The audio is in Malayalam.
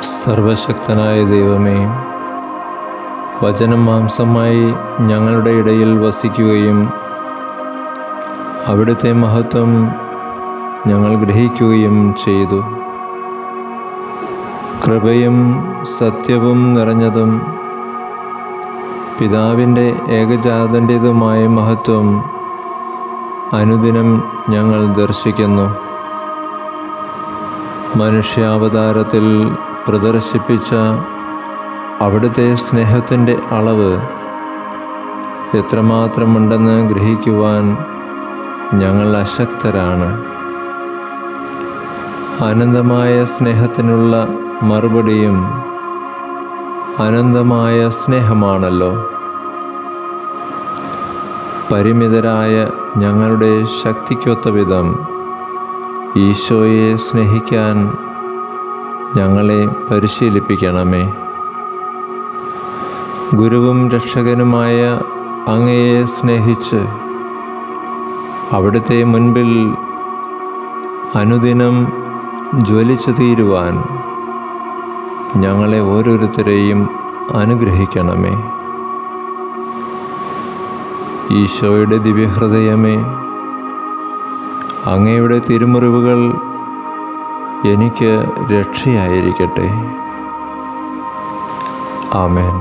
സർവശക്തനായ ദൈവമേ, വചനം മാംസമായി ഞങ്ങളുടെ ഇടയിൽ വസിക്കുകയും അവിടുത്തെ മഹത്വം ഞങ്ങൾ ഗ്രഹിക്കുകയും ചെയ്തു. കൃപയും സത്യവും നിറഞ്ഞതും പിതാവിൻ്റെ ഏകജാതൻ്റേതുമായ മഹത്വം അനുദിനം ഞങ്ങൾ ദർശിക്കുന്നു. മനുഷ്യാവതാരത്തിൽ പ്രദർശിപ്പിച്ച അവിടുത്തെ സ്നേഹത്തിൻ്റെ അളവ് എത്രമാത്രമുണ്ടെന്ന് ഗ്രഹിക്കുവാൻ ഞങ്ങൾ അശക്തരാണ്. അനന്തമായ സ്നേഹത്തിനുള്ള മറുപടിയും അനന്തമായ സ്നേഹമാണല്ലോ. പരിമിതരായ ഞങ്ങളുടെ ശക്തിക്കൊത്ത വിധം ഈശോയെ സ്നേഹിക്കാൻ ഞങ്ങളെ പരിശീലിപ്പിക്കണമേ. ഗുരുവും രക്ഷകനുമായ അങ്ങയെ സ്നേഹിച്ച് അവിടുത്തെ മുൻപിൽ അനുദിനം ജ്വലിച്ചു തീരുവാൻ ഞങ്ങളെ ഓരോരുത്തരെയും അനുഗ്രഹിക്കണമേ. ഈശോയുടെ ദിവ്യഹൃദയമേ, അങ്ങയുടെ തിരുമുറിവുകൾ എനിക്ക് രക്ഷയായിരിക്കട്ടെ. ആമേൻ.